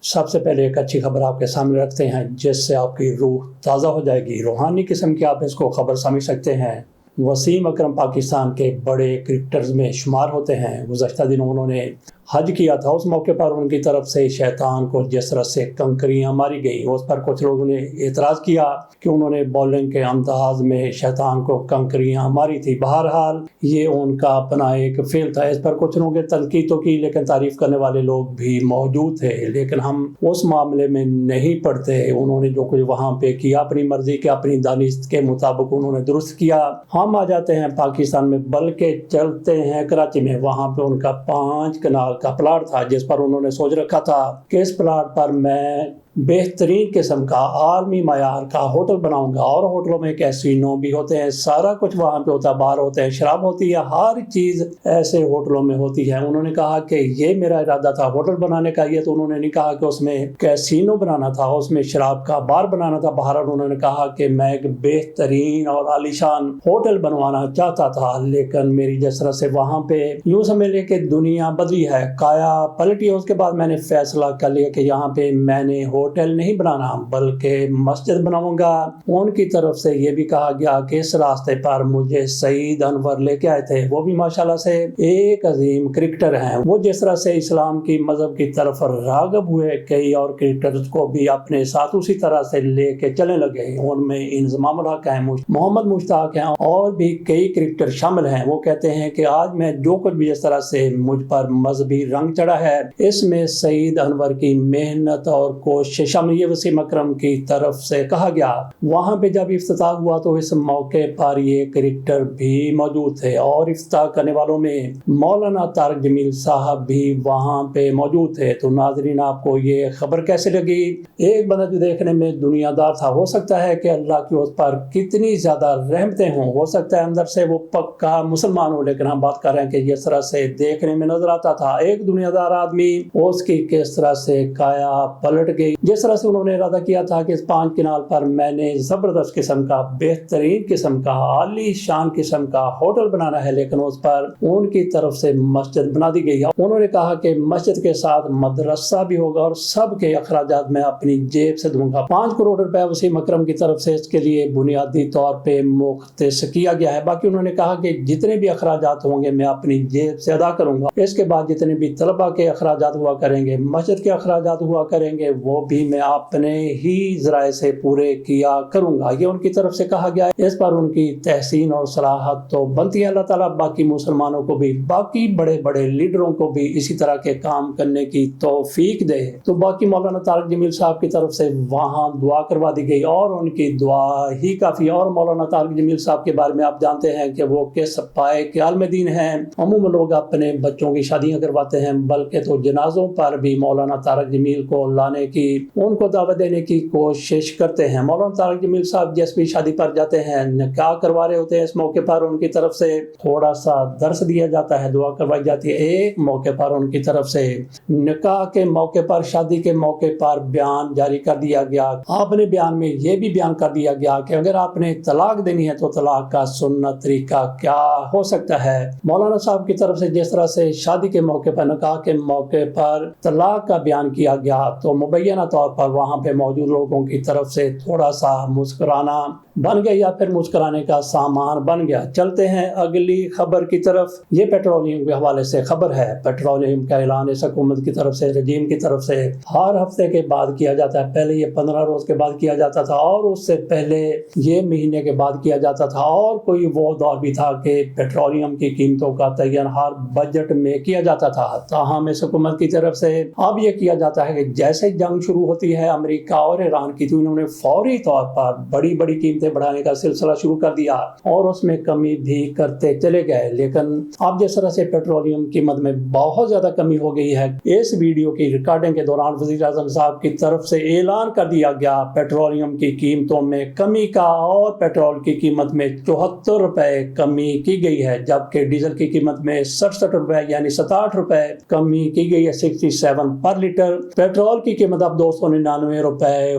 سب سے پہلے ایک اچھی خبر آپ کے سامنے رکھتے ہیں جس سے آپ کی روح تازہ ہو جائے گی، روحانی قسم کی آپ اس کو خبر سمجھ سکتے ہیں۔ وسیم اکرم پاکستان کے بڑے کرکٹرز میں شمار ہوتے ہیں۔ گزشتہ دنوں انہوں نے حج کیا تھا، اس موقع پر ان کی طرف سے شیطان کو جس طرح سے کنکریاں ماری گئیں، اس پر کچھ لوگوں نے اعتراض کیا کہ انہوں نے بولنگ کے انداز میں شیطان کو کنکریاں ماری تھی۔ بہرحال یہ ان کا اپنا ایک فعل تھا، اس پر کچھ لوگوں نے تنقید تو کی لیکن تعریف کرنے والے لوگ بھی موجود تھے، لیکن ہم اس معاملے میں نہیں پڑتے۔ انہوں نے جو کچھ وہاں پہ کیا اپنی مرضی کے، اپنی دانست کے مطابق انہوں نے درست کیا۔ ہم آ جاتے ہیں پاکستان میں، بلکہ چلتے ہیں کراچی میں۔ وہاں پہ ان کا 5 کنال کا پلاٹ تھا جس پر انہوں نے سوچ رکھا تھا کہ اس پلاٹ پر میں بہترین قسم کا عالمی معیار کا ہوٹل بناؤں گا، اور ہوٹلوں میں کیسینو بھی ہوتے ہیں، سارا کچھ وہاں پہ ہوتا ہے، بار ہوتے ہیں، شراب ہوتی ہے، ہر چیز ایسے ہوٹلوں میں ہوتی ہے۔ انہوں نے کہا کہ یہ میرا ارادہ تھا ہوٹل بنانے کا، یہ تو انہوں نے نہیں کہا کہ اس میں کیسینو بنانا تھا، اس میں شراب کا بار بنانا تھا۔ بہرحال انہوں نے کہا کہ میں ایک بہترین اور عالیشان ہوٹل بنوانا چاہتا تھا، لیکن میری جس طرح سے وہاں پہ یوں سمجھ لے کہ دنیا بدلی ہے، کایا پلٹی ہے۔ اس کے بعد میں نے فیصلہ کر لیا کہ یہاں پہ میں نے ہوٹل نہیں بنانا بلکہ مسجد بناؤں گا۔ ان کی طرف سے یہ بھی کہا گیا کہ اس راستے پر مجھے سعید انور لے کے آئے تھے، وہ بھی ماشاءاللہ سے ایک عظیم کرکٹر ہیں۔ وہ جس طرح سے اسلام کی مذہب کی طرف راغب ہوئے، کئی اور کرکٹرز کو بھی اپنے ساتھ اسی طرح سے لے کے چلنے لگے۔ ان میں انضمام الحق ہیں، محمد مشتاق ہیں، اور بھی کئی کرکٹر شامل ہیں۔ وہ کہتے ہیں کہ آج میں جو کچھ بھی جس طرح سے مجھ پر مذہبی رنگ چڑھا ہے، اس میں سعید انور کی محنت اور کوشش، یہ وسیم اکرم کی طرف سے کہا گیا۔ وہاں پہ جب افتتاح ہوا تو اس موقع پر یہ کرکٹر بھی موجود تھے، اور افتتاح کرنے والوں میں مولانا طارق جمیل صاحب بھی وہاں پہ موجود تھے۔ تو ناظرین، آپ کو یہ خبر کیسے لگی؟ ایک بندہ جو دیکھنے میں دنیا دار تھا، ہو سکتا ہے کہ اللہ کی اس پر کتنی زیادہ رحمتیں ہوں، ہو سکتا ہے اندر سے وہ پکا مسلمان ہو، لیکن ہم بات کر رہے ہیں کہ جس طرح سے دیکھنے میں نظر آتا تھا ایک دنیا دار آدمی، اس کی کس طرح سے کایا پلٹ گئی۔ جس طرح سے انہوں نے ارادہ کیا تھا کہ اس 5 کنال پر میں نے زبردست قسم کا، بہترین قسم کا، عالی شان قسم کا ہوٹل بنانا ہے، لیکن اس پر ان کی طرف سے مسجد بنا دی گئی۔ انہوں نے کہا کہ مسجد کے ساتھ مدرسہ بھی ہوگا اور سب کے اخراجات میں اپنی جیب سے دوں گا۔ 5 کروڑ روپے وسیم اکرم کی طرف سے اس کے لیے بنیادی طور پہ مختص کیا گیا ہے۔ باقی انہوں نے کہا کہ جتنے بھی اخراجات ہوں گے میں اپنی جیب سے ادا کروں گا۔ اس کے بعد جتنے بھی طلبہ کے اخراجات ہوا کریں گے، مسجد کے اخراجات ہوا کریں گے، وہ بھی میں اپنے ہی ذرائع سے پورے کیا کروں گا، یہ ان کی طرف سے کہا گیا ہے۔ اس پر ان کی تحسین اور صلاحت تو بنتی ہے۔ اللہ تعالیٰ باقی مسلمانوں کو بھی، باقی بڑے بڑے لیڈروں کو بھی اسی طرح کے کام کرنے کی توفیق دے۔ تو باقی مولانا طارق جمیل صاحب کی طرف سے وہاں دعا کروا دی گئی، اور ان کی دعا ہی کافی۔ اور مولانا طارق جمیل صاحب کے بارے میں آپ جانتے ہیں کہ وہ کس پائے کے عالم دین ہیں۔ عموماً لوگ اپنے بچوں کی شادیاں کرواتے ہیں، بلکہ تو جنازوں پر بھی مولانا طارق جمیل کو لانے کی، ان کو دعوت دینے کی کوشش کرتے ہیں۔ مولانا طارق جمیل صاحب جس بھی شادی پر جاتے ہیں، نکاح کروا رہے ہوتے ہیں، اس موقع پر ان کی طرف سے تھوڑا سا درس دیا جاتا ہے، دعا کروائی جاتی ہے۔ ایک موقع پر ان کی طرف سے نکاح کے موقع پر، شادی کے موقع پر بیان جاری کر دیا گیا۔ آپ نے بیان میں یہ بھی بیان کر دیا گیا کہ اگر آپ نے طلاق دینی ہے تو طلاق کا سنت طریقہ کیا ہو سکتا ہے۔ مولانا صاحب کی طرف سے جس طرح سے شادی کے موقع پر، نکاح کے موقع پر طلاق کا بیان کیا گیا، تو مبینہ طور پر وہاں پہ موجود لوگوں کی طرف سے تھوڑا سا مسکرانا بن گیا، یا پھر مسکرانے کا سامان بن گیا۔ چلتے ہیں اگلی خبر کی طرف۔ یہ پیٹرولیم کے حوالے سے خبر ہے۔ پیٹرولیم کا اعلان اس حکومت کی طرف سے، رجیم کی طرف سے ہر ہفتے کے بعد کیا جاتا ہے۔ پہلے یہ 15 روز کے بعد کیا جاتا تھا، اور اس سے پہلے یہ مہینے کے بعد کیا جاتا تھا، اور کوئی وہ دور بھی تھا کہ پیٹرولیم کی قیمتوں کا تعین ہر بجٹ میں کیا جاتا تھا۔ تاہم اس حکومت کی طرف سے اب یہ کیا جاتا ہے کہ جیسے جنگ شروع ہوتی ہے امریکہ اور ایران کی، تو انہوں نے فوری طور پر بڑی بڑی قیمتیں بڑھانے کا سلسلہ شروع کر دیا، اور اس میں کمی بھی کرتے چلے گئے۔ لیکن اب جس طرح سے پیٹرولیم قیمت میں بہت زیادہ کمی ہو گئی ہے، اس ویڈیو کی ریکارڈنگ کے دوران وزیر اعظم صاحب کی طرف سے اعلان کر دیا گیا پیٹرولیم کی قیمتوں میں کمی کا، اور پیٹرول کی قیمت میں 74 روپے کمی کی گئی ہے، جبکہ ڈیزل کی قیمت میں 67 روپے یعنی 67 روپے کمی کی گئی ہے، 67 پر لیٹر۔ پیٹرول کی قیمت اب 299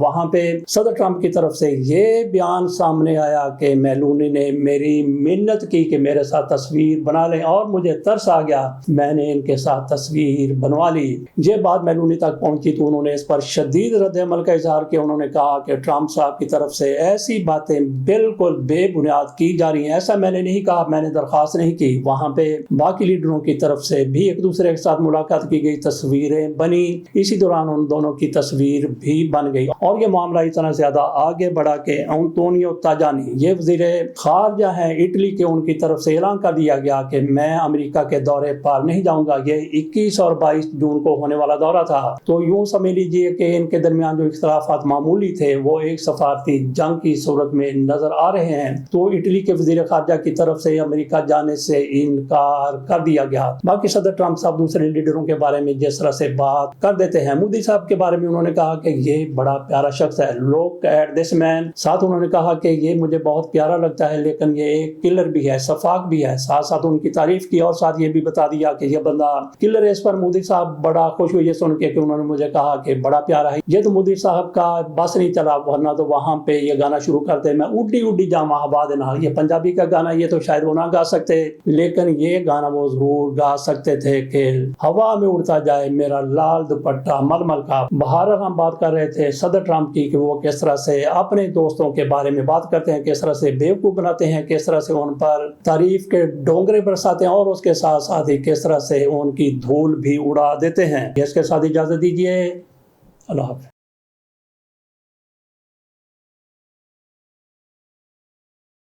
وہاں پہ صدر ٹرمپ کی طرف سے یہ بیان سامنے آیا کہ میلونی نے میری منت کی کہ میرے ساتھ تصویر بنا لیں، اور مجھے ترس آ گیا، میں نے ان کے ساتھ تصویر بنوا لی. یہ بات میلونی تک پہنچی تو انہوں نے اس پر شدید رد عمل کا اظہار کیا. انہوں نے کہا کہ ٹرمپ صاحب کی طرف سے ایسی باتیں بالکل بے بنیاد کی جا رہی ہیں، ایسا میں نے نہیں کہا، میں نے درخواست نہیں کی. وہاں پہ باقی لیڈروں کی طرف سے بھی ایک دوسرے کے ساتھ ملاقات کی گئی، تصویریں بنی، اسی دوران ان دونوں کی تصویر بھی بن گئی. اور یہ معاملہ اتنا زیادہ آگے بڑھا کہ انطونیو تاجانی، یہ وزیر خارجہ ہیں اٹلی کے، ان کی طرف سے اعلان کر دیا گیا کہ میں امریکہ کے دورے پر نہیں جاؤں گا. یہ 21 اور 22 جون کو ہونے والا دورہ تھا. تو یوں سمجھ لیجیے کہ ان کے درمیان جو اختلافات معمولی تھے وہ ایک سفارتی جنگ کی صورت میں نظر آ رہے ہیں. تو اٹلی کے وزیر خارجہ کی طرف سے امریکہ جانے سے انکار کر دیا گیا. باقی صدر ٹرمپ صاحب دوسرے لیڈروں کے بارے میں جس طرح سے بات کر دیتے ہیں، مودی صاحب کے بارے میں انہوں نے کہا کہ یہ بڑا پیارا شخص ہے، لک ایٹ دس مین. ساتھ انہوں نے کہا کہ یہ مجھے بہت پیارا لگتا ہے لیکن یہ ایک کلر بھی ہے، سفاک بھی ہے. ساتھ ساتھ ان کی تعریف کی اور ساتھ یہ بھی بتا دیا کہ یہ بندہ کلر ہے. اس پر مودی صاحب بڑا خوش ہوئے یہ سن کے کہ انہوں نے مجھے کہا کہ بڑا پیارا ہے. یہ تو مودی صاحب کا بس نہیں چلا، ورنہ تو وہاں پہ یہ گانا شروع کرتے، میں اڈی اڈی جاما آباد نہ. یہ پنجابی کا گانا، یہ تو شاید وہ نہ گا سکتے، لیکن یہ گانا وہ ضرور گا سکتے تھے کہ ہوا میں اڑتا جائے میرا لال دوپٹہ ململ کا. بہرحال ہم بات کر رہے تھے صدر ٹرمپ کی کہ وہ کس طرح سے اپنے دوستوں کے بارے میں بات کرتے ہیں، کس طرح سے بیوقوف بناتے ہیں، کس طرح سے ان پر تعریف کے ڈونگرے برساتے ہیں، اور اس کے ساتھ ساتھ ہی کس طرح سے ان کی دھول بھی اڑا دیتے ہیں. اس کے ساتھ اجازت دیجیے، اللہ حافظ.